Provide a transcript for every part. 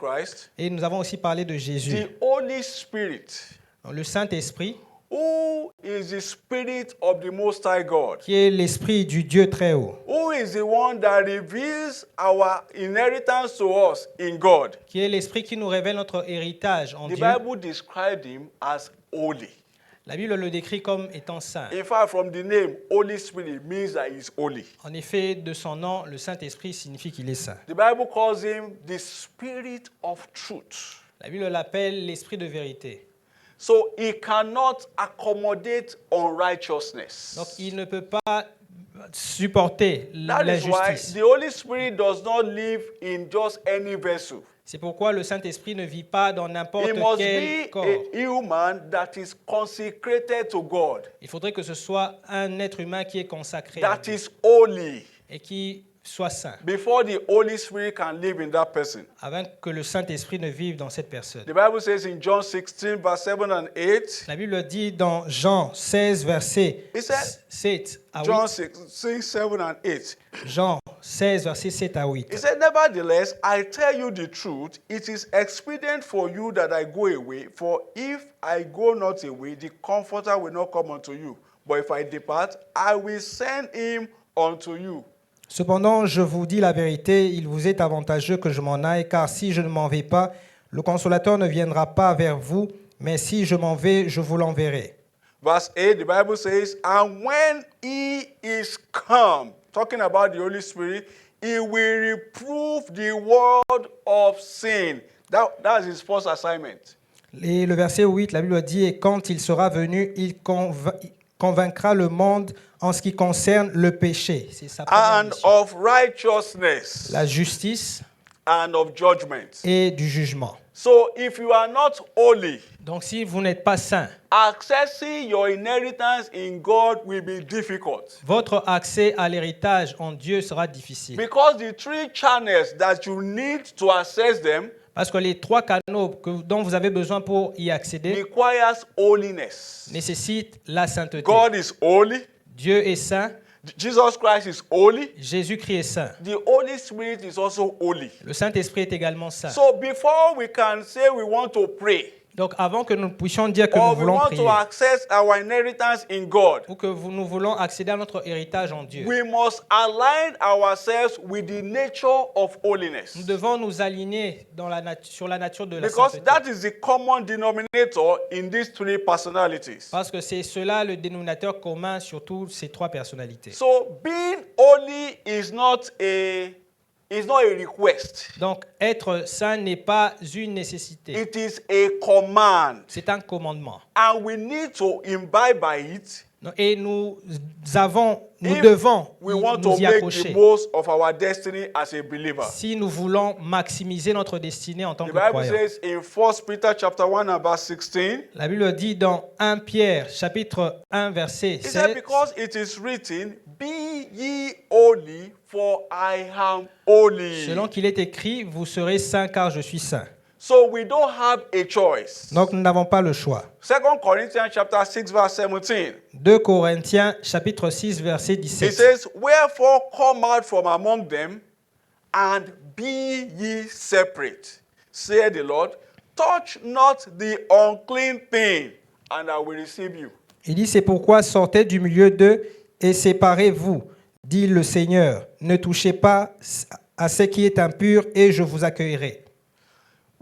Christ, Et nous avons aussi parlé de Jésus, the Holy Spirit, le Saint-Esprit, who is the Spirit of the Most High God, qui est l'Esprit du Dieu très haut, who is the one that reveals our inheritance to us in God. qui est l'Esprit qui nous révèle notre héritage en The Dieu. Bible described him as holy. La Bible le décrit comme étant saint. In fact, from the name, Holy Spirit means that he's holy. En effet, de son nom, le Saint-Esprit signifie qu'il est saint. The Bible calls him the Spirit of truth. La Bible l'appelle l'Esprit de vérité. So he cannot accommodate unrighteousness. Donc, il ne peut pas supporter That is why l'injustice. the Holy Spirit does not live in just any vessel. C'est pourquoi le Saint-Esprit ne vit pas dans n'importe He must quel be corps. a human that is consecrated to God, Il faudrait que ce soit un être humain qui est consacré à that Dieu is holy, et qui soit saint, before the Holy Spirit can live in that person. avant que le Saint-Esprit ne vive dans cette personne. The Bible says in John 16, verse 7 and 8, La Bible dit dans Jean 16, verset It said- 7 à 8. John 16, 7 and 8. Jean 16, verset 7 à 8. He said, nevertheless, I tell you the truth, it is expedient for you that I go away, for if I go not away, the Comforter will not come unto you. But if I depart, I will send him unto you. Cependant, je vous dis la vérité, il vous est avantageux que je m'en aille, car si je ne m'en vais pas, le Consolateur ne viendra pas vers vous, mais si je m'en vais, je vous l'enverrai. Verse 8, the Bible says, and when he is come, talking about the Holy Spirit, he will reprove the world of sin. That's his first assignment. Et le verset 8, la Bible dit, et quand il sera venu, il convaincra le monde en ce qui concerne le péché. C'est sa première And mission. of righteousness La justice and of judgment. et du jugement. So if you are not holy, Donc si vous n'êtes pas saint, accessing your inheritance in God will be difficult. votre accès à l'héritage en Dieu sera difficile. Because the three channels that you need to access them Parce que les trois canaux dont vous avez besoin pour y accéder requires holiness. nécessitent la sainteté. God is holy. Dieu est saint, Jesus Christ is holy. Jésus-Christ est saint. The Holy Spirit is also holy. Le Saint-Esprit est également saint. So before we can say we want to pray, Donc avant que nous puissions dire que or nous we voulons want prier, to access our inheritance in God, ou que nous voulons accéder à notre héritage en Dieu, we must align ourselves with the nature of holiness. nous devons nous aligner sur la nature de la Because sainteté. that is the common denominator in these three personalities. Parce que c'est cela le dénominateur commun sur toutes ces trois personnalités. So being holy is not a request. Donc être saint n'est pas une nécessité, It is a command. c'est un commandement. And we need to imbibe by it Et nous if devons we want to nous y make the accrocher most of our destiny as a believer. si nous voulons maximiser notre destinée en tant The que Bible croyants. says in 1 Peter chapter 1 and verse 16, La Bible dit dans 1 Pierre chapitre 1 verset it said, 7, because it is written, be ye holy, for I am holy. selon qu'il est écrit, vous serez saints car je suis saint. So we don't have a choice. Donc nous n'avons pas le choix. 2 Corinthians chapter 6 verse 17. 2 Corinthiens chapitre 6 verset It 17. says, wherefore come out from among them, and be ye separate, saith the Lord, touch not the unclean thing, and I will receive you. Il dit, c'est pourquoi sortez du milieu d'eux et séparez-vous, dit le Seigneur. Ne touchez pas à ce qui est impur et je vous accueillerai.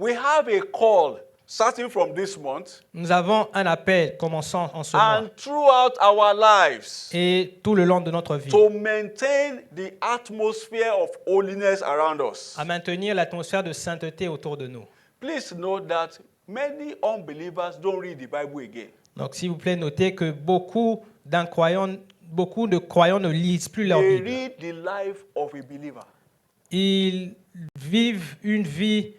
We have a call starting from this month Nous avons un appel commençant en ce mois and throughout our lives et tout le long de notre vie to maintain the atmosphere of holiness around us. à maintenir l'atmosphère de sainteté autour de nous. Please note that many unbelievers don't read the Bible again. Donc s'il vous plaît, notez que beaucoup de croyants ne lisent plus leur They Bible. read the life of a believer. Ils vivent une vie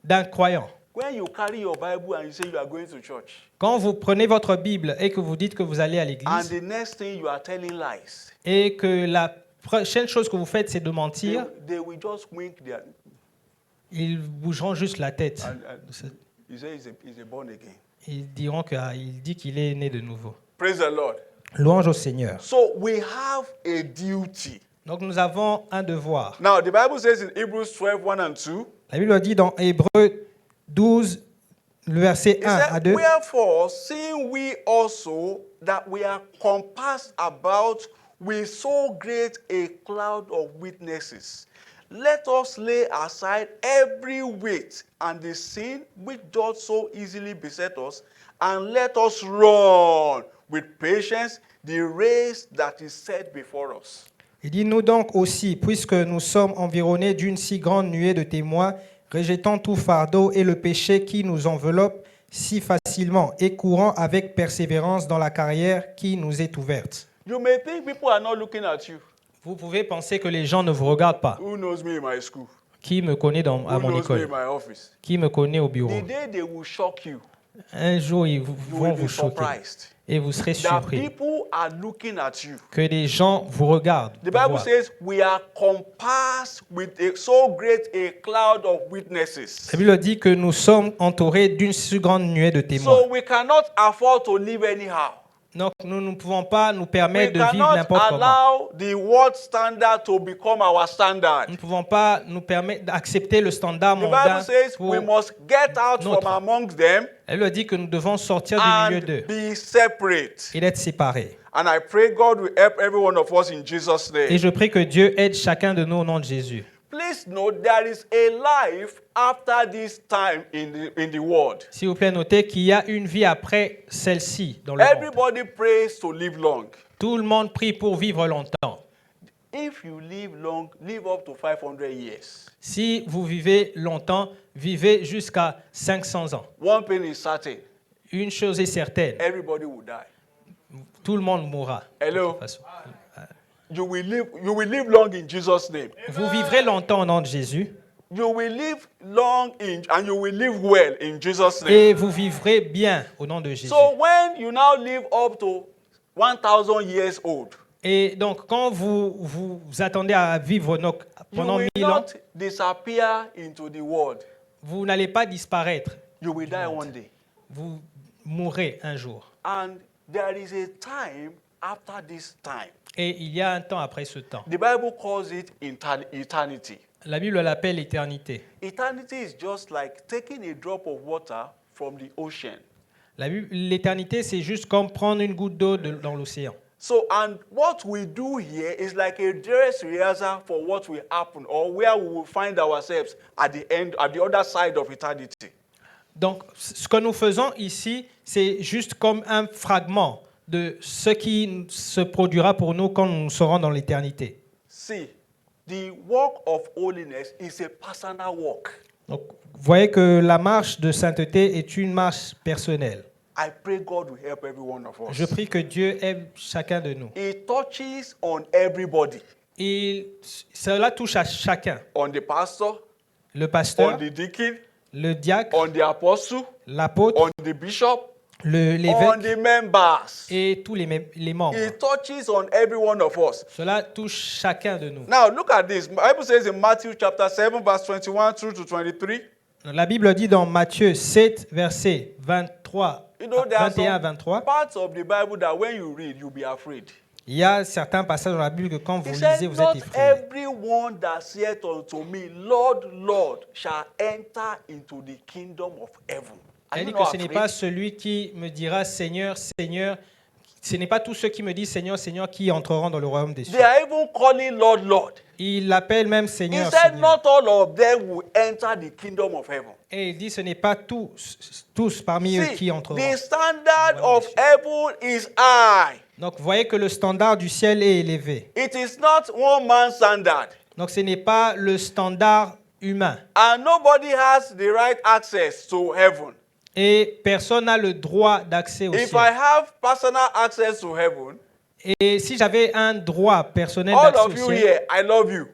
d'un croyant. When you carry your Bible and you say you are going to church, Quand vous prenez votre Bible et que vous dites que vous allez à and l'église the next thing you are telling lies, et que la prochaine chose que vous faites, c'est de mentir, they will just wink their ils bougeront juste la tête. and you say he's a born again. Ils diront qu'il dit qu'il est né de nouveau. Praise the Lord. Louange au Seigneur. So we have a duty. Donc nous avons un devoir. Now the Bible says in Hebrews 12, 1 and 2, La Bible dit dans Hébreux 12, le verset It 1 à said, 2. wherefore, seeing we also that we are compassed about with so great a cloud of witnesses, let us lay aside every weight and the sin which doth so easily beset us, and let us run with patience the race that is set before us. Il dit, nous donc aussi, puisque nous sommes environnés d'une si grande nuée de témoins, rejetant tout fardeau et le péché qui nous enveloppe si facilement, et courant avec persévérance dans la carrière qui nous est ouverte. You may think people are not looking at you. Vous pouvez penser que les gens ne vous regardent pas. Who knows me in my school? Qui me connaît à Who mon knows me in école? my office? Qui me connaît au bureau? The day they will shock you, Un jour, ils you vont will be vous choquer surprised et vous serez that surpris people are looking at you. que les gens vous regardent. The pour Bible voir. says we are compassed with so great a cloud of witnesses. La Bible dit que nous sommes entourés d'une si grande nuée de témoins. So we cannot afford to live anyhow. Donc, nous ne pouvons pas nous We permettre de vivre cannot n'importe comment. allow the world standard to become our standard. Nous ne pouvons pas nous permettre d'accepter le standard The mondain. Bible says pour- we must get out notre- from among them La Bible dit que nous devons sortir du milieu and d'eux be separate. et d'être séparés. And I pray God will help every one of us in Jesus' Et name. je prie que Dieu aide chacun de nous au nom de Jésus. Please note there is a life after this time in the world. S'il vous plaît, notez qu'il y a une vie après celle-ci dans le monde. Everybody prays to live long. Tout le monde prie pour vivre longtemps. If you live long, live up to 500 years. Si vous vivez longtemps, vivez jusqu'à 500 ans. One thing is certain, Une chose est certaine, everybody will die. tout le monde mourra. de Hello? toute façon. You will live long in Jesus' name. Vous vivrez longtemps au nom de Jésus You will live long and you will live well in Jesus' name. et vous vivrez bien au nom de Jésus. So when you now live up to 1,000 years old, Et donc, quand vous attendez à vivre you pendant will 1000 ans, not disappear into the world. vous n'allez pas disparaître. You will die one day. Vous mourrez un jour. And there is a time after this time. Et il y a un temps après ce temps. The Bible calls it eternity. La Bible l'appelle l'éternité. Eternity is just like taking a drop of water from the ocean. L'éternité, c'est juste comme prendre une goutte d'eau dans l'océan. So, and what we do here is like a dress rehearsal for what will happen or where we will find ourselves at the end, at the other side of eternity. Donc, ce que nous faisons ici, c'est juste comme un fragment de ce qui se produira pour nous quand nous serons dans l'éternité. See, the walk of holiness is a personal walk. Donc, vous voyez que la marche de sainteté est une marche personnelle. I pray God will help every one of us. Je prie que Dieu aime chacun de nous. It touches on everybody, Cela touche à chacun. on the pastor, Le on pasteur, the deacon, le diacre, on the apostle, l'apôtre, on the bishop, on l'évêque the members. et tous les membres. It touches on every one of us. Cela touche chacun de nous. Now look at this. The Bible says in Matthew chapter 7, verse 21 through to 23. La Bible dit dans Matthieu 7, versets 23, You know, there are 21 à some 23, parts of the Bible that when you read, you'll be afraid. il y a certains passages dans la Bible que quand vous He lisez, said, vous not êtes effrayés. everyone that saith unto me, Lord, Lord, shall enter into the kingdom of heaven. Are Elle you dit que not ce n'est afraid? pas celui qui me dira Seigneur, Seigneur, ce n'est pas tous ceux qui me disent Seigneur, Seigneur qui entreront dans le royaume des cieux. They are even calling Lord, Lord. Il l'appelle même He Seigneur, said, Seigneur. not all of them will enter the kingdom of heaven. Et il dit ce n'est pas tous parmi eux See, qui entreront. the standard of heaven is high. Donc vous voyez que le standard du ciel est élevé. It is not one man's standard. Donc ce n'est pas le standard humain. And nobody has the right access to heaven. Et personne n'a le droit d'accès au If I ciel. have personal access to heaven, Et si j'avais un droit personnel all d'accès of au you ciel, here, I love you.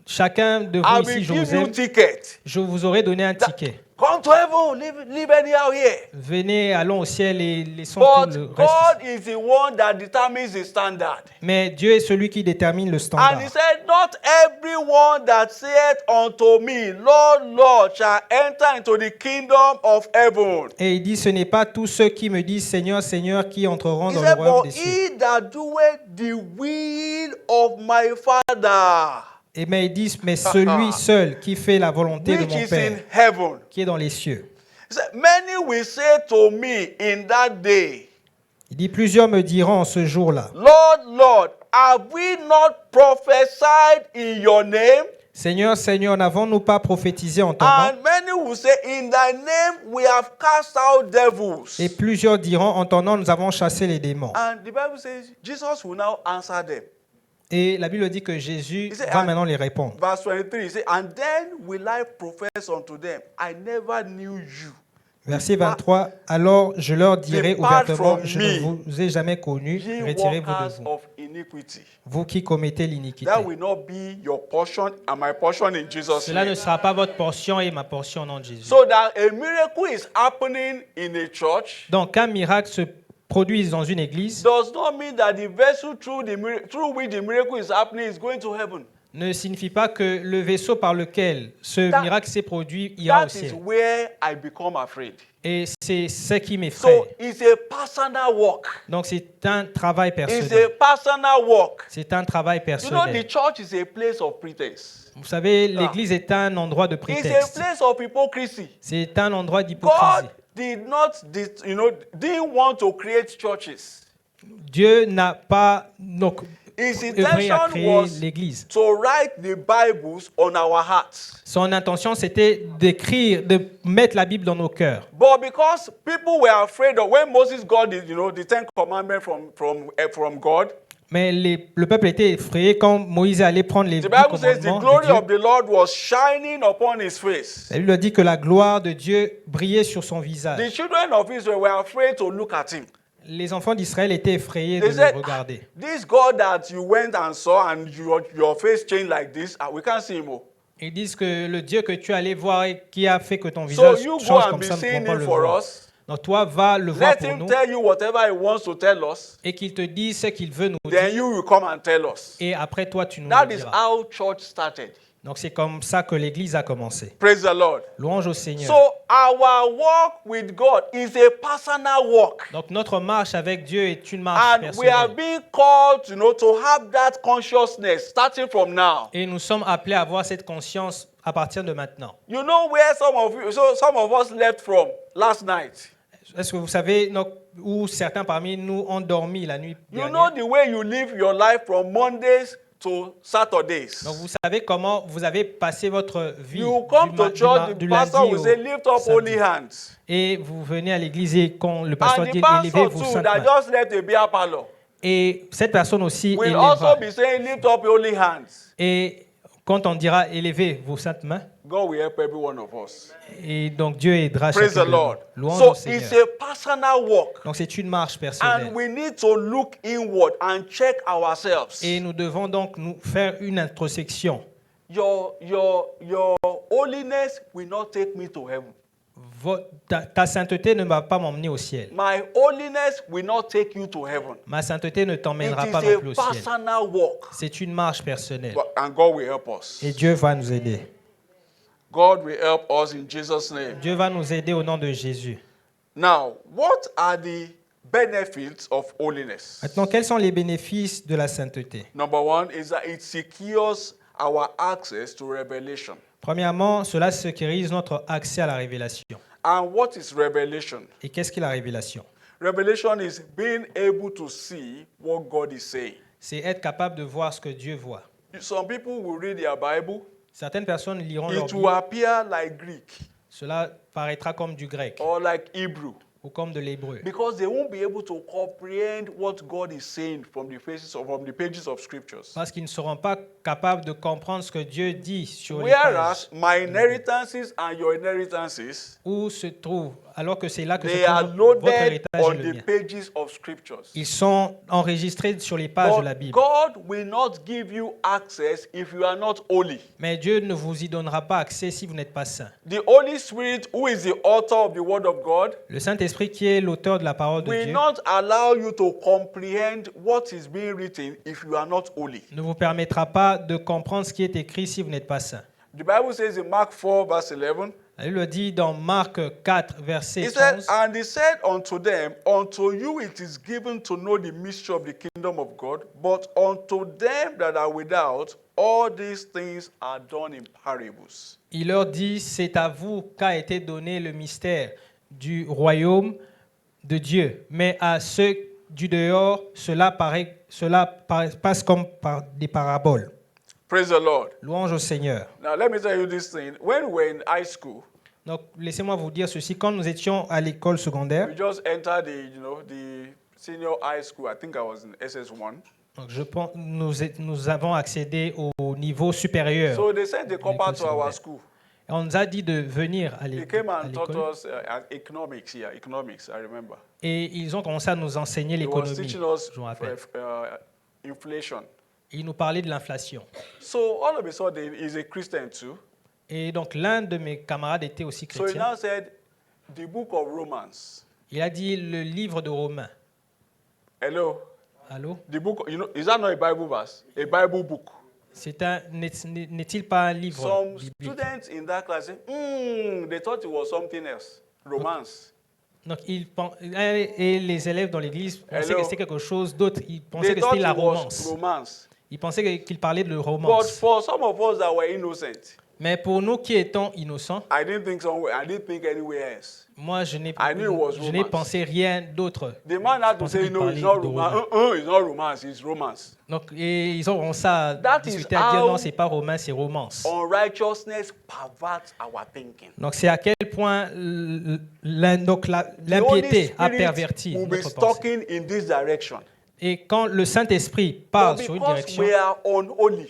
chacun de I vous will ici, je give vous you aime, ticket. je vous aurais donné un ticket. Come to heaven, live anyhow here. Venez, allons au ciel et laissons But tout le reste. God is the one that determines the standard. Mais Dieu est celui qui détermine le And standard. he said, not everyone that saith unto me, Lord, Lord, shall enter into the kingdom of heaven. Et il dit, ce n'est pas tous ceux qui me disent Seigneur, Seigneur qui entreront He dans le said, royaume but des cieux. he that doeth the will of my Father. Et mais ils disent, mais celui seul qui fait la volonté de which mon is Père, in heaven. qui est dans les cieux. He said, many will say to me in that day, Il dit, plusieurs me diront en ce jour-là, Lord, Lord, have we not prophesied in your name? Seigneur, Seigneur, n'avons-nous pas prophétisé en ton nom? And many will say, in thy name we have cast out devils. Et plusieurs diront, en ton nom, nous avons chassé les démons. And the Bible says, Jesus will now answer them. Et la Bible dit que Jésus Il dit, va maintenant les répondre. Verse 23, he said, and then will I profess unto them, I never knew you. Verset 23, alors je leur dirai Depart ouvertement, from je me, ne vous ai jamais connu, Ye retirez-vous workers de vous, of iniquity. vous qui commettez l'iniquité. That will not be your portion and my portion in Jesus' Cela ne name. sera pas votre portion et ma portion au nom de Jésus. So that a miracle is happening in a church Donc qu'un miracle se produise dans une église does not mean that the vessel through which the miracle is happening is going to heaven. ne signifie pas que le vaisseau par lequel ce That- miracle s'est produit ira au That is ciel. where I become afraid. Et c'est ce qui m'effraie. So it's a personal work. Donc c'est un travail It's a personnel. personal work. C'est un travail You know, the personnel. church is a place of pretense. Vous savez, l'église est un endroit de It's a prétexte. place of hypocrisy. C'est un endroit d'hypocrisie. God didn't want to create churches. Dieu n'a pas donc His œuvré à intention créer was l'église. to write the Bibles on our hearts. Son intention, c'était d'écrire, de mettre la Bible dans nos cœurs. But because people were afraid of when Moses got the Ten Commandments from God, Mais le peuple était effrayé quand Moïse allait prendre les the 10 Bible says the commandements de glory Dieu. of the Lord was shining upon his face. La Bible dit que la gloire de Dieu brillait sur son The visage. children of Israel were afraid to look at him. Les enfants d'Israël étaient effrayés de They le said, regarder. this God that you went and saw and your face changed like this, we can't see him. Ils disent que le Dieu que tu allais voir et qui a fait que ton So visage you go change and comme be ça, nous ne seeing pouvons pas him le for voir. us. Donc toi, va le voir Let pour him nous tell you whatever he wants to tell us. et qu'il te dise ce qu'il veut nous Then dire. you will come and tell us. Et après toi, tu nous That le is diras. how church started. Donc c'est comme ça que l'Église a commencé. Praise the Lord. Louange au Seigneur. So our walk with God is a personal walk. Donc notre marche avec Dieu est une marche And we are personnelle. being called, to have that consciousness starting from now. Et nous sommes appelés à avoir cette conscience à partir de maintenant. You know where some of us left from last night. Est-ce que vous savez donc, où certains parmi nous ont dormi la nuit You dernière? know the way you live your life from Mondays to Saturdays. Donc vous savez comment vous avez passé votre vie You come to church, the du pastor lundi will au say, lift up samedi. holy hands. Et vous venez à l'église et quand le pasteur And dit the pastor élevez vos too saintes that mains. just left a beer parlor Et cette personne aussi will élèvera. also be saying, lift up holy hands. Et quand on dira élevez vos saintes mains, God will help every one of us. et donc Dieu aidera Praise chacun the de Lord. nous. Louange So au Seigneur. it's a personal walk. Donc c'est une marche personnelle. And we need to look inward and check ourselves. Et nous devons donc nous faire une introspection. Your holiness will not take me to heaven. Ta sainteté ne va pas m'emmener au ciel. My holiness will not take you to heaven. Ma sainteté ne It t'emmènera is pas non plus au a ciel. personal walk. C'est une marche personnelle. And God will help us. Et Dieu va nous aider. God will help us in Jesus' name. Dieu va nous aider au nom de Jésus. Now, what are the benefits of holiness? Maintenant, quels sont les bénéfices de la sainteté? Number one is that it secures our access to revelation. Premièrement, cela sécurise notre accès à la révélation. And what is revelation? Et qu'est-ce qu'est la révélation? Revelation is being able to see what God is saying. C'est être capable de voir ce que Dieu voit. Some people will read their Bible. Certaines personnes liront leur It will Bible. appear like Greek Cela paraîtra comme du grec or like Hebrew ou comme de l'hébreu. because they won't be able to comprehend what God is saying from the pages of scriptures. Parce qu'ils ne seront pas capables de comprendre ce que Dieu dit sur les pages. Whereas my inheritances and your inheritances, Où se trouve, alors que c'est là que they se are trouve votre loaded héritage on et le the mien. pages of scriptures. Ils sont enregistrés sur les pages de la But Bible. God will not give you access if you are not holy. Mais Dieu ne vous y donnera pas accès si vous n'êtes pas saint. The Holy Spirit, who is the author of the Word of God, Le Saint-Esprit, qui est l'auteur de la parole de will Dieu, not allow you to comprehend what is being written if you are not holy. ne vous permettra pas de comprendre ce qui est écrit si vous n'êtes pas saint. The Bible says in Mark 4, verse 11, Il le dit dans Marc 4, verset He said, 11. and he said unto them, unto you it is given to know the mystery of the kingdom of God, but unto them that are without, all these things are done in parables. Il leur dit, c'est à vous qu'a été donné le mystère du royaume de Dieu. Mais à ceux du dehors, cela passe comme par des paraboles. Praise the Lord. Louange au Seigneur. Now let me tell you this thing. When we were in high school, Donc, laissez-moi vous dire ceci. Quand nous étions à l'école secondaire, we just entered the senior high school. I think I was in SS1. donc je pense, nous avons accédé au niveau supérieur. So they sent a couple to our secondaire. school. Et on nous a dit de venir à They came and taught l'école. us economics here, economics, I remember. Et ils ont commencé à nous enseigner He was l'économie. teaching us Je me rappelle. inflation. Ils nous parlaient de l'inflation. So all of a sudden, he's a Christian too. Et donc l'un de mes camarades était aussi So he chrétien. now said, the book of Romans. Il a dit le livre de Romains. Hello? Allô? The book, is that not a Bible verse? A Bible book. N'est-il pas un livre Some biblique? students in that class said, they thought it was something else. Romance. Donc, et les élèves dans l'église pensaient Hello? que c'était quelque chose d'autre. Ils pensaient They que thought c'était la it was romance. romance. Ils pensaient qu'il parlait de But romance. for some of us that were innocent, Mais pour nous qui étions innocents, I didn't think anywhere else. moi, je n'ai I knew it was je n'ai romance. pensé rien d'autre. The man had to pensais say, qu'il no, it's parlait not de romance. It's not romance, it's romance. Donc, et ils ont commencé à That is discuter, à dire how- non, c'est pas romain, c'est romance. Unrighteousness perverts our thinking. Donc, c'est à quel point The Holy l'impiété a Spirit perverti will be notre pensée. talking in this direction. Et quand le Saint-Esprit parle But sur une because direction, we are unholy,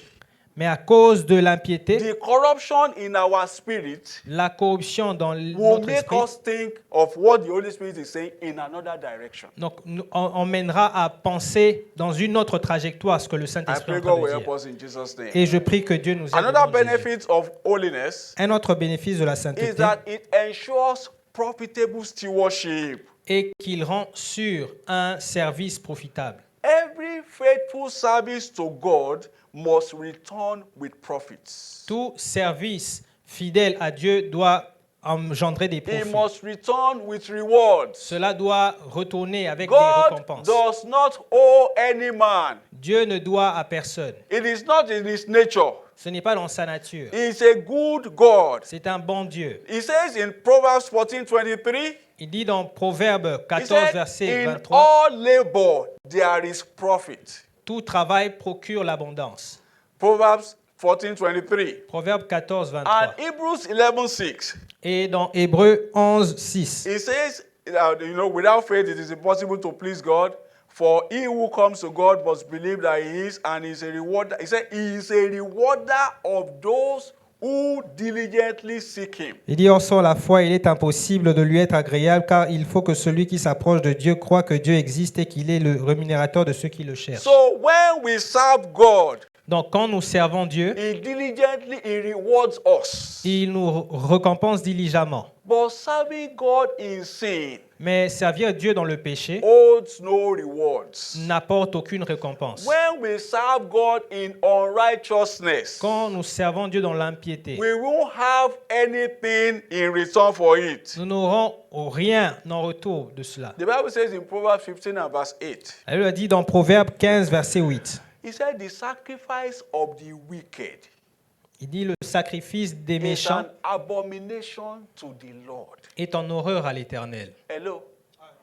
mais à cause de l'impiété, the corruption in our spirit la corruption dans will notre make esprit, us think of what the Holy Spirit is saying in another direction. donc, on mènera à penser dans une autre trajectoire ce que le I Saint-Esprit est pray en God train will de help dire. us in Jesus' name. Et je prie que Dieu nous aide. au Another nom de Jésus. benefit of holiness Un autre bénéfice de la is sainteté that it ensures profitable stewardship. est qu'il rend sûr un service profitable. Every faithful service to God must return with profits. Tout service fidèle à Dieu doit engendrer des It profits. must return with rewards. Cela doit retourner avec des God récompenses. does not owe any man. Dieu ne doit à personne. It is not in his nature. Ce n'est pas dans sa nature. He is a good God. C'est un bon Dieu. He says in Proverbs 14:23, Il dit dans Proverbe he 14, said, verset in 23, all labor there is profit. tout travail procure l'abondance. Proverbs 14:23. Proverbe 14, And 23. Hebrews 11:6. Et dans Hébreux 11, 6, It says, without faith it is impossible to please God. For he who comes to God must believe that he is, and he is a rewarder. He said, he is a rewarder of those who diligently seek him. il dit, or sans la foi, il est impossible de lui être agréable, car il faut que celui qui s'approche de Dieu croit que Dieu existe et qu'il est le rémunérateur de ceux qui le cherchent. So when we serve God, Donc quand nous servons Dieu, he diligently he rewards us. il nous récompense diligemment. But serving God in sin Mais servir Dieu dans le péché holds no rewards. n'apporte aucune récompense. When we serve God in unrighteousness, Quand nous servons Dieu dans l'impiété, we won't have anything in return for it. nous n'aurons rien en retour de cela. The Bible says in Proverbs 15 and verse 8, Elle a dit dans Proverbe 15, verset 8. he said, the sacrifice of the wicked Il dit le sacrifice des is méchants an abomination to the Lord. est en horreur à l'Éternel. Hello?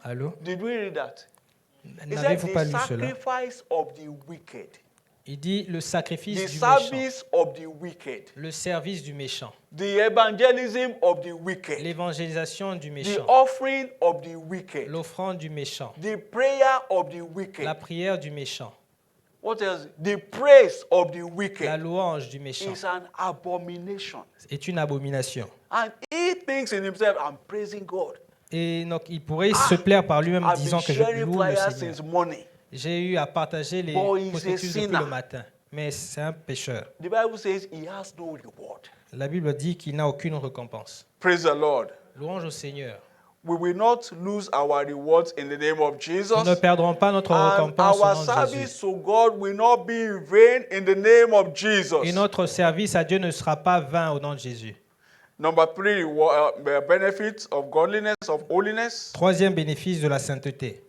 Allô? Did we read that? He said, N'avez-vous pas the lu cela? sacrifice of the wicked, Il dit le sacrifice the du méchant, service of the wicked, le service du méchant, the evangelism of the wicked, l'évangélisation du the méchant, offering of the wicked, l'offrande du méchant, the prayer of the wicked. la prière du méchant, What else? The praise of the la wicked louange du méchant is an abomination. est une abomination. And he thinks in himself, I'm praising God. Et donc il pourrait se plaire par lui-même I've disant been que je sharing loue le flyers Seigneur. since morning. J'ai eu à partager les But he's a processus depuis sinner. le matin. Mais c'est un pécheur. The Bible says he has no reward. La Bible dit qu'il n'a aucune récompense. Praise the Lord. Louange au Seigneur. We will not lose our rewards in the name of Jesus. Nous ne perdrons pas notre And récompense au our nom de service Jésus. to God will not be in vain in the name of Jesus. Et notre service à Dieu ne sera pas vain au nom de Jésus. Number 3, benefits of godliness, of holiness. Troisième bénéfice de la sainteté.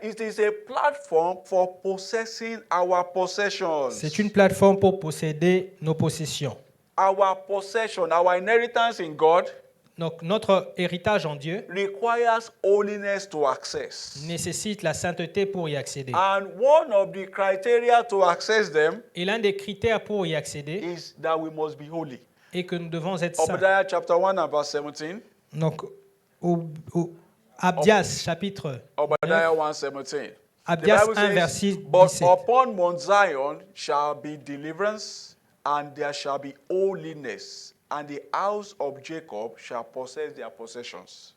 It is a platform for possessing our possessions. C'est une plateforme pour posséder nos possessions. Our possession, our inheritance in God Donc, notre héritage en Dieu requires holiness to access. nécessite la sainteté pour y accéder. And one of the criteria to access them Et l'un des critères pour y accéder is that we must be holy. est que nous devons être saints. Obadiah chapter 1 and verse 17. Donc, au Abdias, chapitre Obadiah 9, 1:17. Abdias The Bible 1, says, verset but 17. upon Mount Zion shall be deliverance, and there shall be holiness, and the house of Jacob shall possess their possessions.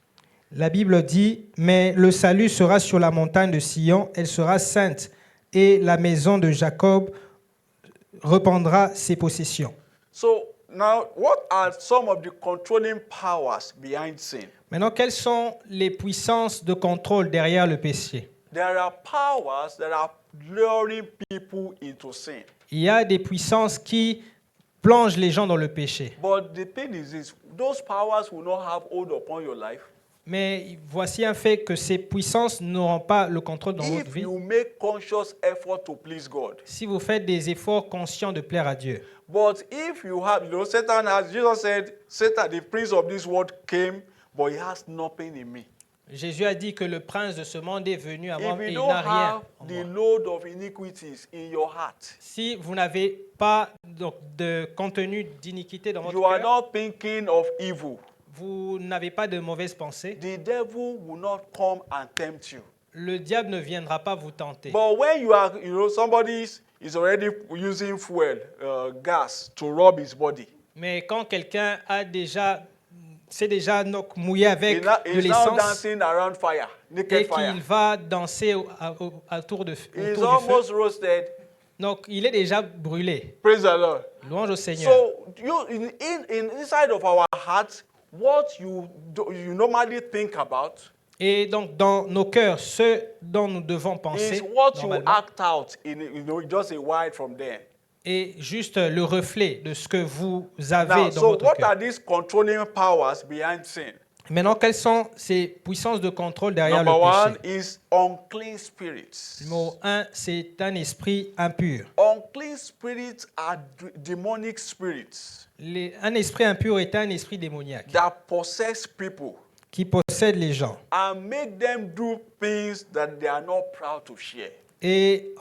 La Bible dit, mais le salut sera sur la montagne de Sion, elle sera sainte, et la maison de Jacob reprendra ses possessions. So now, what are some of the controlling powers behind sin? Maintenant, quelles sont les puissances de contrôle derrière le péché? There are powers that are luring people into sin. Il y a des puissances qui plongent les gens dans le péché. But the thing is this, those powers will not have hold upon your life Mais voici un fait que ces puissances n'auront pas le contrôle dans votre if vie you make conscious effort to please God. si vous faites des efforts conscients de plaire à Dieu. But if you have, Satan has, Jesus said, Satan, the prince of this world came, but he has nothing in me. Jésus a dit que le prince de ce monde est venu à moi If et you il don't n'a rien have en the moi. load of iniquities in your heart, Si vous n'avez pas donc, de contenu d'iniquité dans votre you are cœur, not thinking of evil, vous n'avez pas de mauvaises pensées, the devil will not come and tempt you. le diable ne viendra pas vous tenter. But when you are, somebody is already using fuel, gas to rub his body. Mais quand quelqu'un s'est déjà donc mouillé avec de He's now l'essence dancing around fire, et naked fire. qu'il va danser autour du He's feu, almost roasted. donc il est déjà brûlé. Praise the Lord. Louange au Seigneur. So inside of our hearts, what you normally think about Et donc dans nos cœurs, ce dont nous devons penser is what you normalement act out in, just a while from there. est juste le reflet de ce que vous avez Now, dans so votre what cœur. are these controlling powers behind sin? Maintenant, quelles sont ces puissances de contrôle derrière Number one le péché? is unclean spirits. Numéro 1, c'est un esprit impur. Unclean spirits are demonic spirits Un esprit impur est un esprit démoniaque that possess people qui possède les gens and make them do things that they are not proud to share. et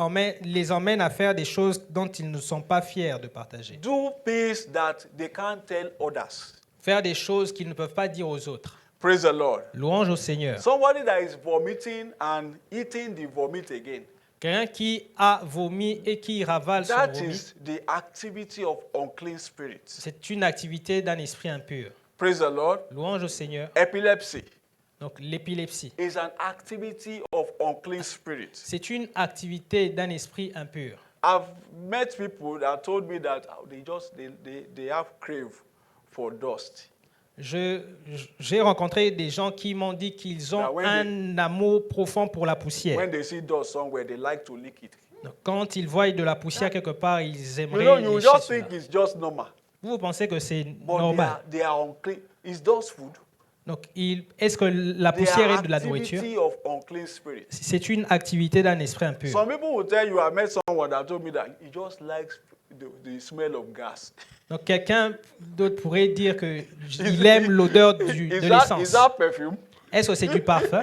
les emmène à faire des choses dont ils ne sont pas fiers de partager. Do things that they can't tell others. Faire des choses qu'ils ne peuvent pas dire aux autres. Praise the Lord. Louange au Seigneur. Somebody that is vomiting and eating the vomit again. Quelqu'un qui a vomi et qui ravale son That vomi, is the activity of unclean spirits. c'est une activité d'un esprit impur. Praise the Lord. Louange au Seigneur. Epilepsy Donc l'épilepsie, is an activity of unclean spirits. c'est une activité d'un esprit impur. I've met people that told me that they have crave for dust. J'ai rencontré des gens qui m'ont dit qu'ils ont un amour profond pour la poussière. When they see dust somewhere, they like to lick it. Donc, quand ils voient de la poussière quelque part, ils You aimeraient know, you lécher just cela. think it's just normal. Vous pensez que c'est But normal. they are unclean. Is dust food? Donc, est-ce que la They poussière are est de la nourriture? activity of unclean spirits. C'est une activité d'un esprit impur. Some people will tell you, I met someone that told me that he just likes the smell of gas. Donc, quelqu'un d'autre pourrait dire qu'il aime l'odeur de Is l'essence. that perfume? Est-ce que c'est du parfum?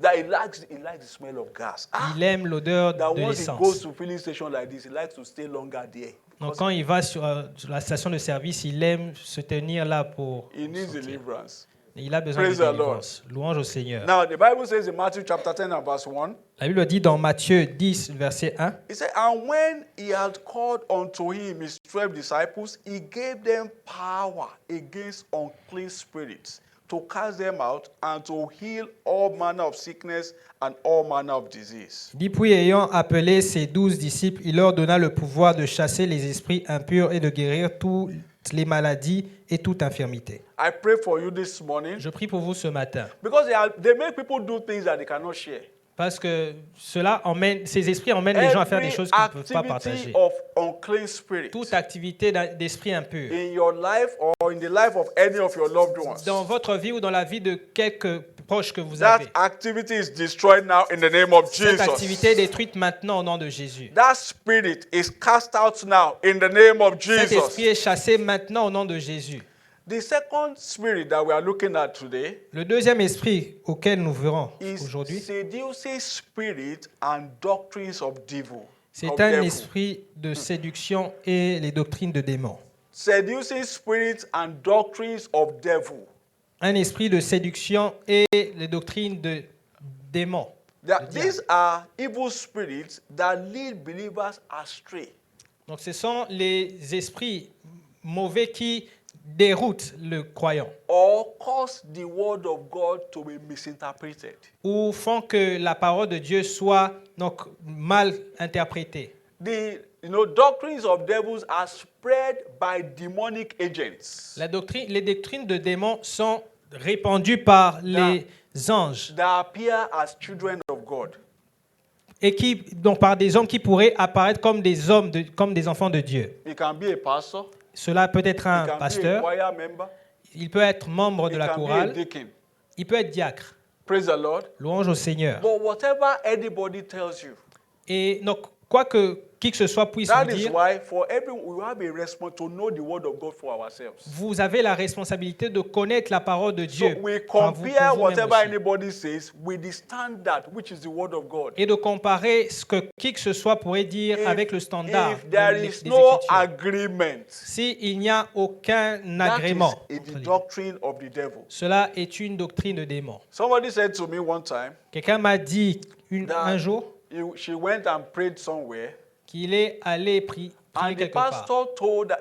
That he likes the smell of gas. Il aime l'odeur That de once he goes l'essence. to filling station like this, he likes to stay longer there. Donc, quand il va sur la station de service, il aime se tenir là pour He needs sortir. deliverance. Il a besoin Praise de the délivrance. Louange au Seigneur. Now, the Bible says in Matthew chapter 10 and verse 1, La Bible dit dans Matthieu 10, verset 1, it said, and when he had called unto him his 12 disciples, he gave them power against unclean spirits to cast them out and to heal all manner of sickness and all manner of disease. dit puis ayant appelé ses 12 disciples, il leur donna le pouvoir de chasser les esprits impurs et de guérir toutes les maladies et toute infirmité. I pray for you this morning Je prie pour vous ce matin. because they make people do things that they cannot share. Parce que ces esprits emmènent les gens à faire des Every choses qu'ils ne peuvent pas activity partager. of unclean spirit Toute activité d'esprit impur, in your life or in the life of any of your loved ones, dans votre vie ou dans la vie de quelques proches que vous that avez, activity is destroyed now in the name of cette activité est Jesus. détruite maintenant au nom de Jésus. That spirit is cast out now in the name of Cet esprit Jesus. est chassé maintenant au nom de Jésus. The second spirit that we are looking at today Le deuxième esprit auquel nous verrons is aujourd'hui, seducing spirit and doctrines of devil. c'est of un devil. esprit de séduction et les doctrines de démons. Seducing spirits and doctrines of devil. Un esprit de séduction et les doctrines de démons. These are evil spirits that lead believers astray. Donc ce sont les esprits mauvais qui déroutent le croyant Or cause the word of God to be misinterpreted. ou font que la parole de Dieu soit donc mal interprétée. The doctrines of devils are spread by demonic agents Les doctrines de démons sont répandues par les anges that appear as children of God. et donc par des hommes qui pourraient apparaître comme des comme des enfants de Dieu. It can be a pastor, Cela peut être it un can be a pasteur, choir member, il peut être membre de it la can be a chorale, deacon. il peut être diacre. Praise the Lord. Louange au Seigneur. But whatever anybody tells you, Et donc, quoi que qui que ce soit puisse that vous is dire, why for everyone we have a response to know the word of God for ourselves. vous avez la responsabilité de connaître la parole de So Dieu we par vous- compare pour vous-même whatever aussi. anybody says with the standard, which is the word of God. Et de comparer ce que qui que ce soit pourrait dire avec le standard If there des is no Écritures. agreement, S'il n'y a aucun that agrément, is entre the les deux, doctrine of the devil. cela est une doctrine de démon. Somebody said to me one time, Quelqu'un m'a dit un jour she went and prayed somewhere, qu'il est allé prier and the quelque part. pastor told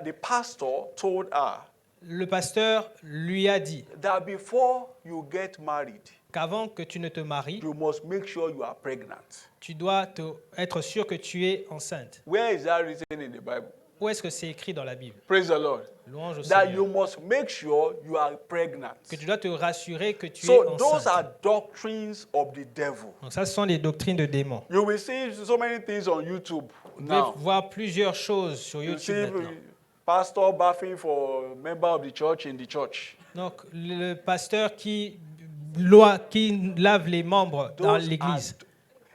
her Le pasteur lui a dit that before you get married, qu'avant que tu ne te maries, you must make sure you are pregnant. tu dois être sûr que tu es enceinte. Where is that written in the Bible? Où est-ce que c'est écrit dans la Bible? Praise the Lord. Louange au That Seigneur. you must make sure you are pregnant. Que tu dois te rassurer que tu es So those are enceinte. doctrines of the devil. Donc ça, ce sont les doctrines de démons. You will see so many things on YouTube Vous pouvez now. voir plusieurs choses sur You see YouTube maintenant. pastor bathing for a member of the church in the church. Donc le pasteur qui lave les membres dans Those l'église.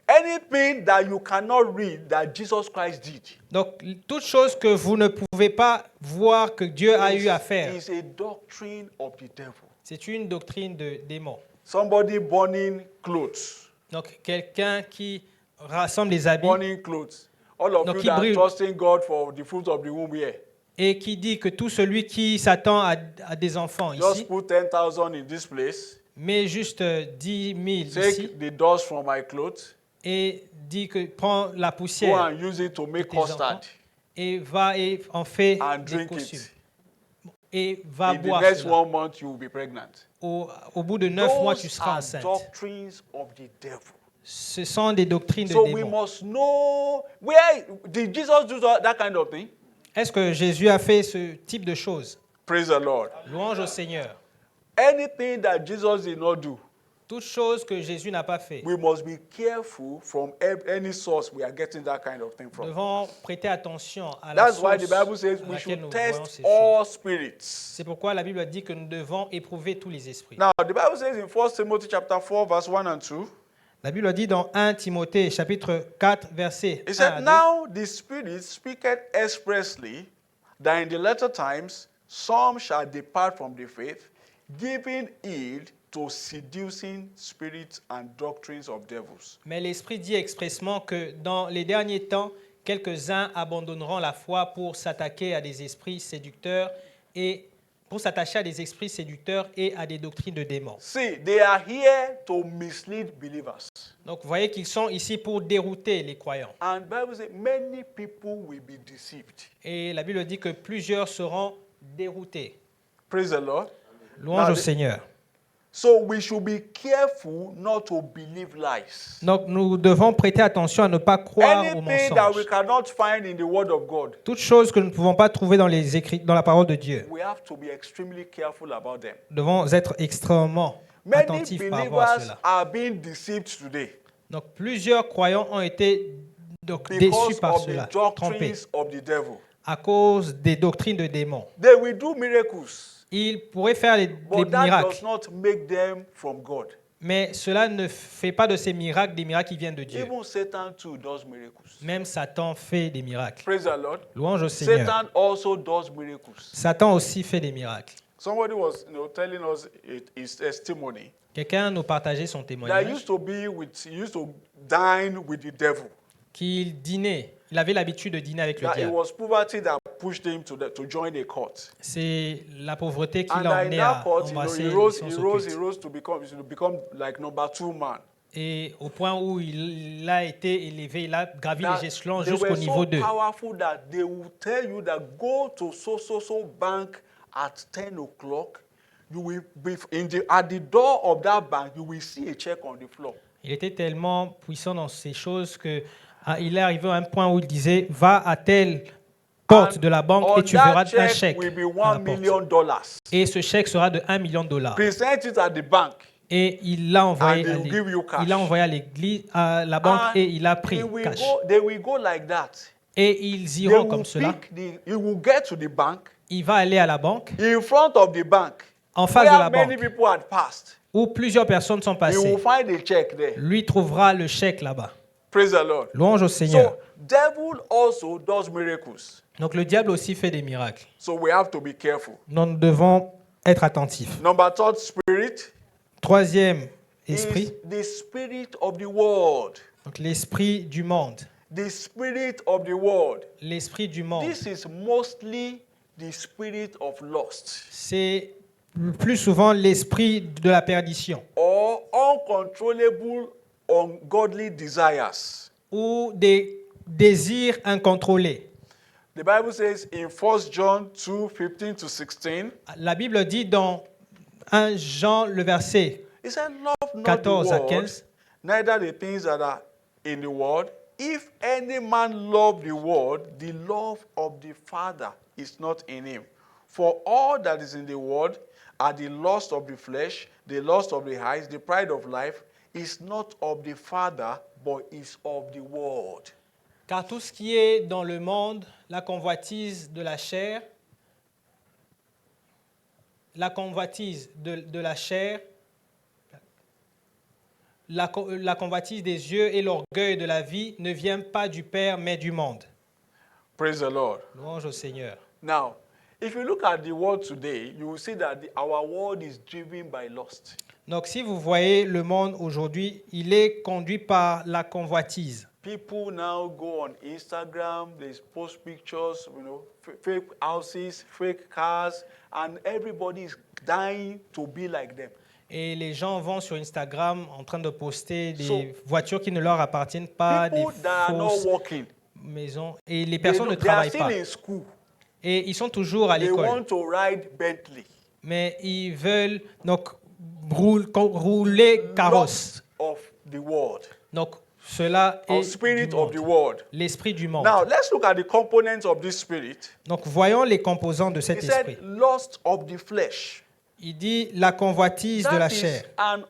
anything that you cannot read that Jesus Christ did Donc toute chose que vous ne pouvez pas voir que Dieu a eu à faire, is a doctrine of the devil. c'est une doctrine de démons. Somebody burning clothes. Donc quelqu'un qui rassemble les habits Burning clothes. All of Donc, you qui that are brûle. trusting God for the fruit of the womb here. et qui dit que tout celui qui s'attend à des enfants ici, Just put 10,000 in this place. met juste 10 000 ici Take the dust from my clothes. et dit que prend la Go poussière and use it to de make tes enfants custard et va et en fait and des drink costumes. it. Et va In the boire next cela. 1 month, you will be pregnant. Au bout de 9 mois, tu Those seras are enceinte. doctrines of the devil. Ce sont des doctrines de So we démons. must know where did Jesus do that kind of thing? Est-ce que Jésus a fait ce type de choses? Praise the Lord. Louange au Seigneur. Anything that Jesus did not do, Toute chose que Jésus n'a pas fait. we must be careful from any source we are getting that kind of thing Nous from. devons prêter attention à la That's why the source Bible says à we laquelle should nous voyons test ces choses. all spirits. C'est pourquoi la Bible dit que nous devons éprouver tous les esprits. Now, the Bible says in 1 Timothy chapter 4, verse 1 and 2, La Bible dit dans 1 Timothée chapitre 4 verset it 1 said, à 2, Now the Spirit speaketh expressly that in the latter times some shall depart from the faith, giving heed to seducing spirits and doctrines of devils. Mais l'Esprit dit expressement que dans les derniers temps, quelques-uns abandonneront la foi pour s'attaquer à des esprits séducteurs et pour s'attacher à des esprits séducteurs et à des doctrines de démons. See, they are here to mislead believers. Donc vous voyez qu'ils sont ici pour dérouter les croyants. And Bible says many people will be deceived. Et la Bible dit que plusieurs seront déroutés. Praise the Lord. Louange Now, au Seigneur. So we should be careful not to believe lies. Donc nous devons prêter attention à ne pas croire aux Anything that we mensonges. cannot find in the Word of God, Toutes choses que nous ne pouvons pas trouver dans les écrits, dans la parole de Dieu. we have to be extremely careful about them. Nous devons être extrêmement Many attentifs par rapport à believers cela. are being deceived today. Donc plusieurs croyants ont été donc, déçus because par of cela, the trompés, doctrines of the devil. à cause des doctrines de démons. They will do miracles, Ils pourraient faire les but that miracles, does not make them from God. mais cela ne fait pas de ces miracles des miracles qui viennent de Dieu. Even Satan too does miracles. Même Satan fait des miracles. Praise the Lord. Louange au Seigneur. Satan also does miracles. Satan aussi fait des miracles. Somebody was telling us his testimony Quelqu'un nous partageait son that témoignage he used to dine with the devil. qu'il dînait, il avait l'habitude de dîner avec le That it diable. was poverty that pushed him to join a cult. C'est la pauvreté qui And l'a that in emmené that à cult, embrasser he les rose sciences occultes. to become like number 2 man. Et au point où il a été élevé, il a gravi That les échelons they jusqu'au were niveau so 2. powerful that they will tell you that go to so bank at 10 o'clock. You will be at the door of that bank. You will see a check on the floor. Il était tellement puissant dans ces choses que il est arrivé à un point où il disait va à telle porte de la banque On et tu verras that un check chèque will be à la $1 porte. million. Et ce chèque sera de $1 million. Present it at the bank. Et il l'a envoyé, And they will give you cash. il l'a envoyé à l'église, à la banque, And et il a pris cash. They will go like that. Et ils They iront will comme cela. he will get to the bank. Il va aller à la banque, In front of the bank, en face de where la many banque, people had passed, où plusieurs personnes sont he passées. will find a check there. Lui trouvera le chèque là-bas. Praise the Lord. Louange au Seigneur. So, devil also does miracles. Donc le diable aussi fait des miracles. So we have to be careful. Nous devons être attentifs. Number third spirit Troisième is esprit, the spirit of the world. donc l'esprit du monde. The spirit of the world. L'esprit du monde, This is mostly the spirit of lust c'est plus souvent l'esprit de la perdition or uncontrollable ungodly desires. ou des désirs incontrôlés. The Bible says in 1 John 2, 15 to 16, La Bible dit dans 1 Jean, le verset it said, love not the 14 à world, 15, neither the things that are in the world. If any man love the world, the love of the Father is not in him. For all that is in the world are the lust of the flesh, the lust of the eyes, the pride of life, is not of the Father, but is of the world. car tout ce qui est dans le monde, la convoitise de la chair, la convoitise de la chair, la convoitise des yeux et l'orgueil de la vie ne vient pas du Père, mais du monde. Praise the Lord. Louange au Seigneur. Now, if you look at the world today, you will see that our world is driven by lust. Donc si vous voyez le monde aujourd'hui, il est conduit par la convoitise. People now go on Instagram, they post pictures, fake houses, fake cars, and everybody is dying to be like them. Et les gens vont sur Instagram en train de poster des So, voitures qui ne leur appartiennent pas, des People that are not fausses working, maisons. Et les personnes ne they are travaillent still pas. in school. Et ils sont toujours à They l'école. want to ride Bentley. Mais ils veulent donc rouler carrosse. Lust of the world, Donc cela or est spirit du of the monde, world. l'esprit du monde. Now, let's look at the components of this spirit. Donc voyons les composants de He cet said, esprit. lust of the flesh. Il dit la convoitise de la That is chair. an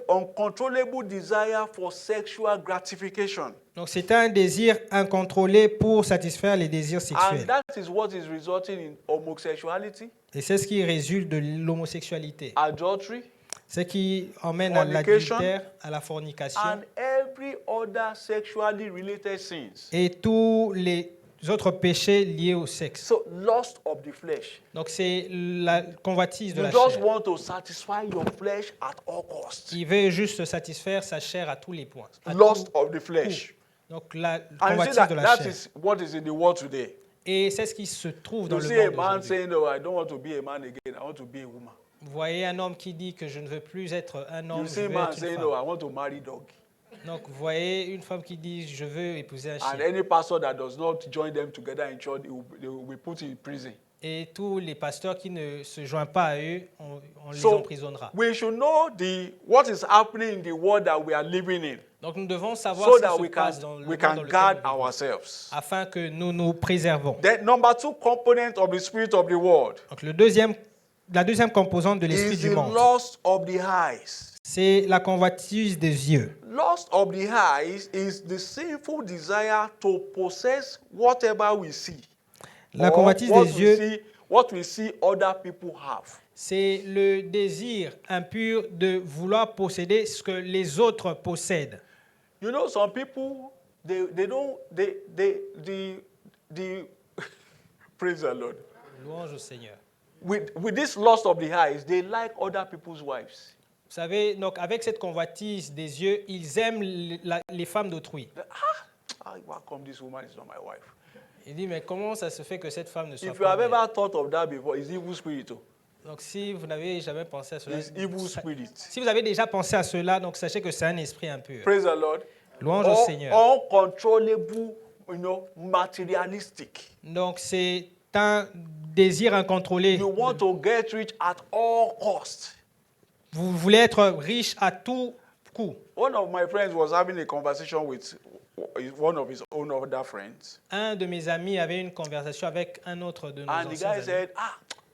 uncontrollable desire for sexual gratification. Donc c'est un désir incontrôlé pour satisfaire les désirs And sexuels. that is what is resulting in homosexuality, Et c'est ce qui résulte de l'homosexualité. adultery, Ce qui emmène à Fornication. l'adultère, à la fornication and every other sexually related sins. et tous les autres péchés liés au sexe. So, lust of the flesh. Donc c'est la convoitise de You la just chair. want to satisfy your flesh at all costs. Il veut juste satisfaire sa chair à tous les points. à Lust tout of the flesh. coup. Donc la And you see convoitise that de la that chair. is what is in the world today. Et c'est ce qui se trouve dans You le see a monde man aujourd'hui. saying, no, I don't want to be a man again, I want to be a woman. Vous voyez un homme qui dit que je ne veux plus être un homme, You je see a veux man être une saying, femme. no, I want to marry dog. Donc vous voyez une femme qui dit je veux épouser un And chien. any pastor that does not join them together in church, they will be put in prison. Et tous les pasteurs qui ne se joignent pas à eux, on les So, emprisonnera. we should know what is happening in the world that we are living in, Donc nous devons savoir so ce that qui se passe dans le we monde dans can lequel guard nous vivons, ourselves. afin que nous nous préservons. Then number two component of the spirit of the world Donc la deuxième composante de l'esprit is du the monde, lust of the eyes. C'est la convoitise des yeux. Lust of the eyes is the sinful desire to possess whatever we see. La or convoitise what des we yeux, see, what we see other people have. c'est le désir impur de vouloir posséder ce que les autres possèdent. You know, some people, they don't, the praise the Lord. Louange au Seigneur. With this lust of the eyes, they like other people's wives. Vous savez, donc avec cette convoitise des yeux, ils aiment les femmes d'autrui. How come this woman is not my wife? Il dit, mais comment ça se fait que cette femme ne soit If you pas have belle? ever thought of that before, it's evil spirit. Donc si vous n'avez jamais pensé à cela, It's evil spirit. si vous avez déjà pensé à cela, donc sachez que c'est un esprit impur. Praise the Lord. Louange au Seigneur. Uncontrollable, materialistic. Donc c'est un désir incontrôlé. You want to get rich at all costs. Vous voulez être riche à tout coup. One of my friends was having a conversation with one of his own other friends. Un de mes amis avait une conversation avec un autre de nos And the anciens guy amis. said,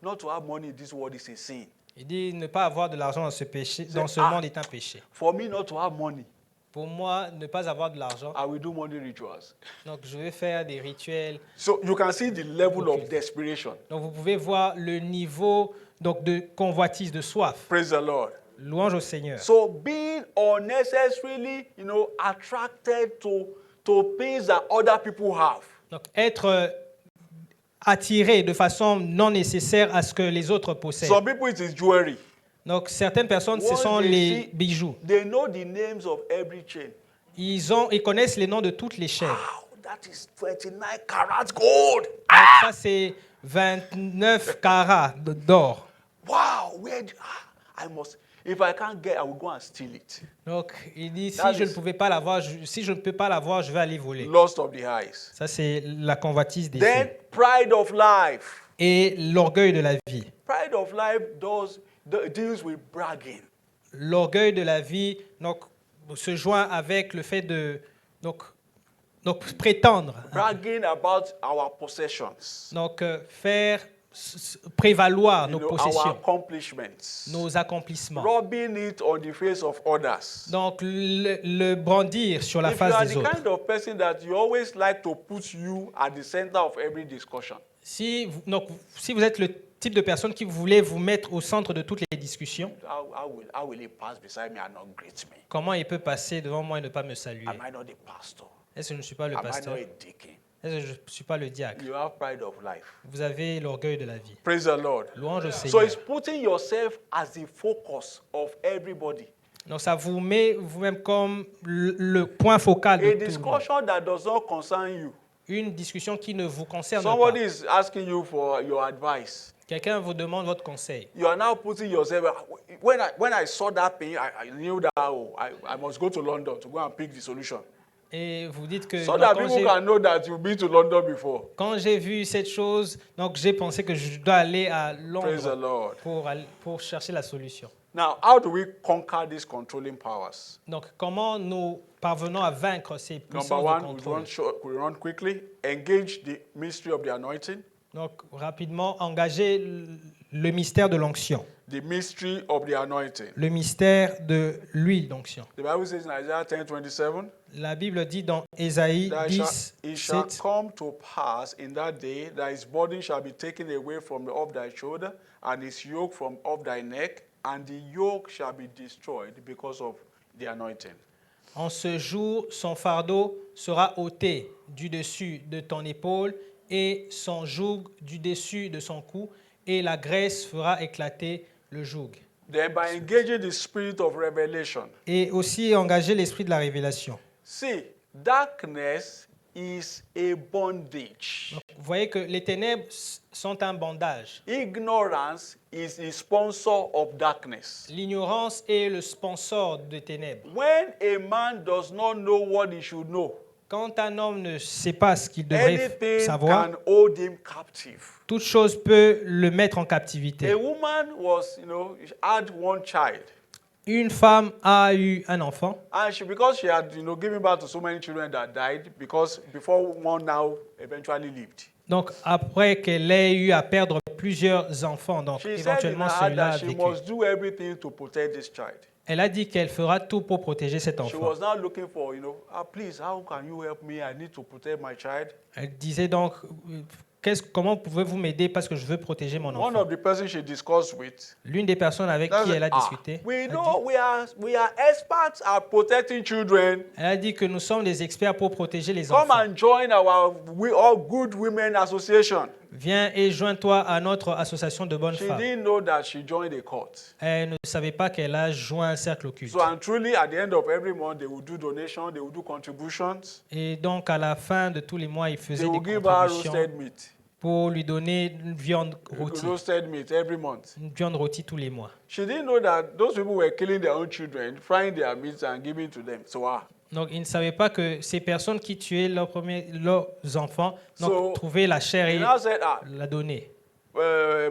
not to have money in this world is a sin. Il dit ne pas avoir de l'argent dans ce péché, dans ce Ah. monde est un péché. For me not to have money, Pour moi, ne pas avoir de l'argent, I will do money rituals. donc je vais faire des rituels. So you can see the level of desperation. Donc vous pouvez voir le niveau donc, de convoitise, de soif. Praise the Lord. Louange au Seigneur. So being unnecessarily, attracted to things that other people have. Donc être attiré de façon non nécessaire à ce que les autres possèdent. Some people it is jewelry. Donc certaines personnes, ce Once sont they les see- bijoux. They know the names of every chain. Ils connaissent les noms de toutes les chaînes. Wow, that is 29 carats gold. Donc ça, c'est 29 carats d'or. Wow, I must. If I can't get, I will go and steal it. Donc il dit, That si je is- ne pouvais pas l'avoir, si je ne peux pas l'avoir, je vais aller voler. Lust of the eyes. Ça, c'est la convoitise des Then yeux. pride of life. Et l'orgueil de la vie. Pride of life deals with bragging. L'orgueil de la vie donc, se joint avec le fait de donc prétendre, Bragging about our possessions. donc faire prévaloir nos Our possessions, accomplishments. nos accomplissements. Rubbing it on the face of others. Donc le brandir sur la If you are face the des autres. kind of person that you always like to put you at the center of every discussion, Si vous êtes le type de personne qui voulait vous mettre au centre de toutes les discussions, how will he pass beside me and not greet me? comment il peut passer devant moi et ne pas me saluer? Am I not the pastor? Est-ce que je ne suis pas le Am I not pasteur? a deacon? Est-ce que je ne suis pas le diacre? You have pride of life. Vous avez l'orgueil de la vie. Praise the Lord. Louange au So Seigneur. it's putting yourself as the focus of everybody. Donc ça vous met vous-même comme le point focal de A tout le monde. discussion that does not concern you. Une discussion qui ne vous concerne Somebody pas. is asking you for your advice. Quelqu'un vous demande votre conseil. You are now putting yourself. When I saw that thing, I knew that I must go to London to go and pick the solution. Et vous dites que So donc, that people can know that you've been to London before. quand j'ai vu cette chose, donc j'ai pensé que je dois aller à Praise the Londres Lord. pour chercher la solution. Now, how do we conquer these controlling powers? Donc comment nous parvenons à vaincre ces Number puissances de one, contrôle? we run quickly. Engage the mystery of the anointing. Donc rapidement, engager le mystère de l'onction, The mystery of the anointing. le mystère de l'huile d'onction. The Bible says in Isaiah 10:27, La Bible dit dans Ésaïe that 10, it shall 7, come to pass in that day that his burden shall be taken away from off thy shoulder, and his yoke from off thy neck, and the yoke shall be destroyed because of the anointing. En ce jour, son fardeau sera ôté du dessus de ton épaule et son joug du dessus de son cou, et la graisse fera éclater le joug. Then by engaging the spirit of revelation. Et aussi engager l'esprit de la révélation. See, darkness is a bondage. Donc, vous voyez que les ténèbres sont un bandage. Ignorance is the sponsor of darkness. L'ignorance est le sponsor des ténèbres. When a man does not know what he should know, Quand un homme ne sait pas ce qu'il devrait anything savoir, can hold him captive. toute chose peut le mettre en captivité. A woman had one child, Une femme a eu un enfant and because she had, given birth to so many children that died, because before one now eventually lived. donc après qu'elle ait eu à perdre plusieurs enfants, donc She said in éventuellement her heart celui-là that a she vécu. must do everything to protect this child. Elle a dit qu'elle fera tout pour protéger cet She enfant. was now looking for, please, how can you help me? I need to protect my child. Elle disait donc, comment pouvez-vous m'aider parce que je veux protéger mon One enfant. of the persons she discussed with, L'une des personnes avec qui elle a discuté, we a know dit- we are experts at protecting children. elle a dit que nous sommes des experts pour protéger les Come enfants. and join our all good women association. Viens et joins-toi à notre association de bonnes She femmes. didn't know that she joined a court. Elle ne savait pas qu'elle a joint un cercle occulte. So and truly, at the end of every month, they will do donations, they will do contributions. Et donc, à la fin de tous les mois, il They faisait will des give her contributions roasted meat. pour lui donner une viande rôtie. Roasted meat every month. Une viande rôtie tous les mois. She didn't know that those people were killing their own children, frying their meat and giving to them. So Donc, il ne savait pas que ces personnes qui tuaient leurs enfants donc, So, trouvaient la chair he et now said, la donnaient.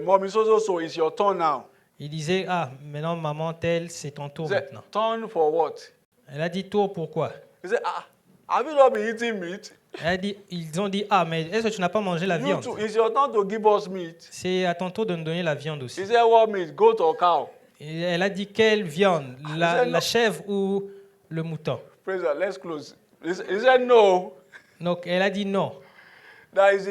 Mommy, so it's your turn now. Il disait, maintenant, maman, telle, c'est ton tour He said, maintenant. turn for what? Elle a dit, tour pourquoi? He said, have you not been eating meat? Elle a dit, ils ont dit, mais est-ce que tu n'as pas mangé la You viande? too, it's your turn to give us meat. C'est à ton tour de nous donner la viande aussi. He said, what meat? Goat or cow? Et elle a dit, quelle viande? La chèvre ou le mouton? Praise God. Let's close. He said, no. Donc, elle a dit non. That is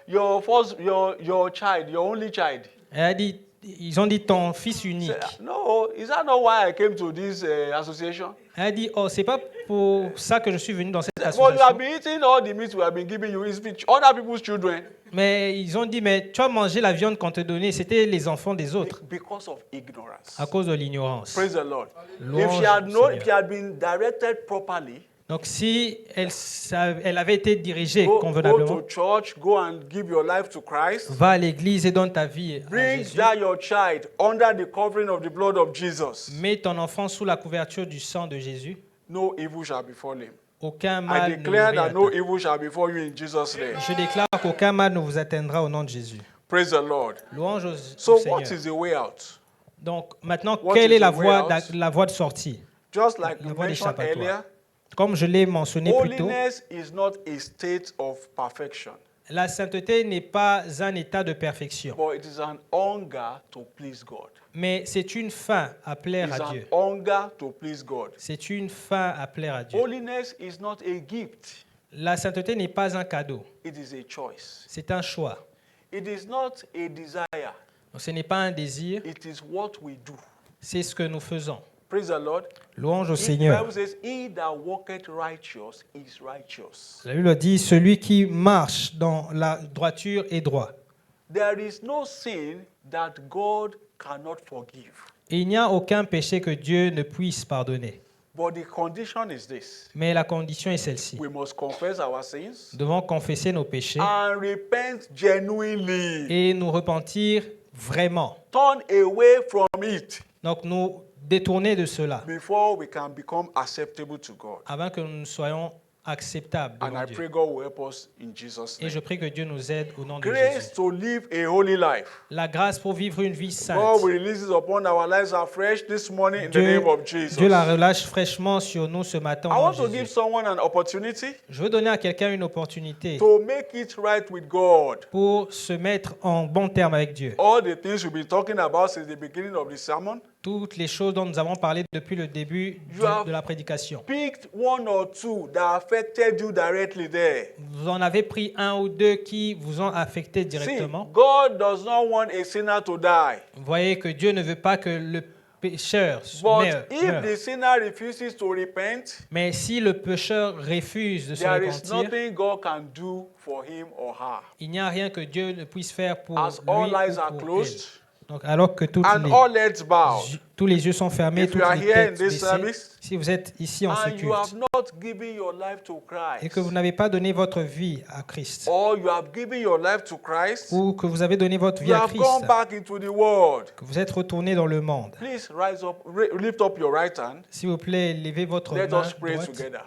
your child, your only child. Elle a dit, ils ont dit ton fils He unique. said, no, is that not why I came to this association? Elle a dit, c'est pas pour ça que je suis venu dans cette Well, you have association. been eating all the meat we have been giving you. It's other people's children. Mais ils ont dit, mais tu as mangé la viande qu'on te donnait, c'était les enfants des autres, Because of ignorance. à cause de l'ignorance. Praise the Lord. Louange If she had au known, Seigneur. if she had been directed properly, Donc si elle avait été dirigée go convenablement, to church, go and give your life to Christ. va à l'église et donne ta vie à Bring Jésus. that your child under the covering of the blood of Jesus. Mets ton enfant sous la couverture du sang de Jésus. No evil shall befall him. Aucun I mal ne declare l'aurait that no atteint. evil shall befall you in Jesus' name. Je déclare qu'aucun mal ne vous atteindra au nom de Jésus. Praise the Lord. Louange au So Seigneur. what is the way out? Donc maintenant, What quelle is est la the way voie, out? la voie de sortie? Just like La you voie mentioned d'échappatoire. earlier, Comme je l'ai mentionné plus tôt, holiness is not a state of perfection, la sainteté n'est pas un état de perfection, but it is an hunger to please God. mais c'est une fin à plaire It's à an Dieu. hunger to please God. C'est une fin à plaire à Dieu. Holiness is not a gift, La sainteté n'est pas un cadeau, it is a choice. c'est un choix. It is not a desire, Donc, ce n'est pas un désir, it is what we do. c'est ce que nous faisons. Praise the Lord. Louange au The Seigneur. Bible says, he that walketh righteous is righteous. La Bible dit, celui qui marche dans la droiture est droit. There is no sin that God cannot forgive. Et il n'y a aucun péché que Dieu ne puisse pardonner. But the condition is this. Mais la condition est celle-ci. We must confess our sins Nous devons confesser nos péchés and repent genuinely. et nous repentir vraiment. Turn away from it Donc nous détourner de cela before we can become acceptable to God. avant que nous soyons acceptables And devant I Dieu. pray God will help us in Jesus' Et je name. prie que Dieu nous aide au nom de Grace Jésus. to live a holy life. La grâce pour vivre une vie sainte. God will release it upon our lives afresh this morning in the Dieu, name of Jesus. Dieu la relâche fraîchement sur nous ce matin au I nom want de to give Jésus. someone an opportunity Je veux donner à quelqu'un une opportunité to make it right with God. pour se mettre en bon terme avec Dieu. All the things we've been talking about since the beginning of the sermon, Toutes les choses dont nous avons parlé depuis le début de la prédication. picked one or two that affected you directly there. Vous en avez pris un ou deux qui vous ont affecté See, directement. God does not want a sinner to die. Vous voyez que Dieu ne veut pas que le pécheur But meure. if the sinner refuses to repent, Mais si le pécheur refuse de se there is repentir, nothing God can do for him or her. il n'y a rien que Dieu ne puisse faire pour As lui all eyes ou are pour closed elle. Donc, alors que and all heads bow, tous les yeux sont fermés, If toutes you are les here in têtes this baissées, service, si vous êtes ici en ce and you have culte not given your life to et que Christ, vous n'avez pas donné votre vie à Christ, or you have given your life to Christ, ou que vous avez donné votre vie you à have Christ, gone back into the world, que vous êtes retourné dans le monde, please rise up, lift up your right hand. s'il vous plaît, levez votre Let main us pray droite together.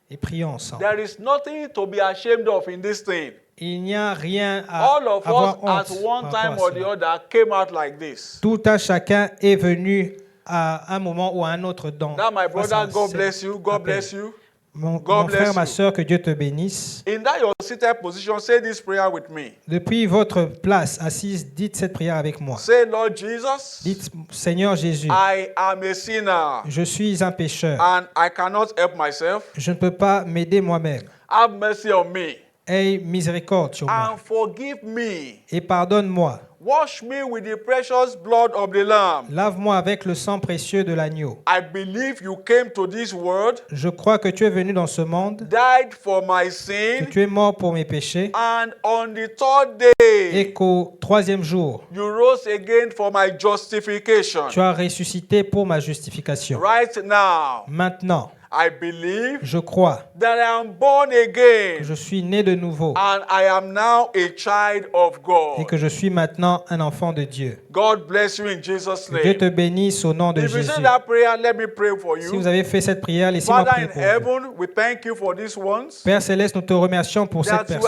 et prions ensemble. There is nothing to be ashamed of in this thing. Il n'y a rien à All of us avoir honte at one par time rapport à or the cela. other came out like this. Tout un chacun est venu à un moment ou à un autre dans That my face à brother, God cet bless you, God appel. bless you. Mon God bless frère, ma you. sœur, que Dieu te bénisse. In that your seated position, say this prayer with me. Depuis votre place assise, dites cette prière avec moi. Say, Lord Jesus, Dites, Seigneur Jésus, I am a sinner je suis un pécheur. and I cannot help myself. Je ne peux pas m'aider moi-même. Have mercy on me Aie miséricorde sur moi and forgive me. et pardonne-moi. Wash me with the precious blood of the Lamb. Lave-moi avec le sang précieux de l'agneau. I believe you came to this world, Je crois que tu es venu dans ce monde, died for my que sin, tu es mort pour mes péchés and on the third day, et qu'au troisième jour, you rose again for my justification. tu as ressuscité pour ma justification. Right now, Maintenant, I believe je crois that I am born que again je suis né de nouveau and I am now a child of et God. que je suis maintenant un enfant de Dieu. God bless you in Jesus' Que Dieu name. te bénisse au nom de If you Jésus. say that prayer, let me pray for Si vous you. avez fait cette prière, laissez-moi Father prier in pour vous. heaven, we thank you for these ones. Père Céleste, nous te remercions pour cette That you personne.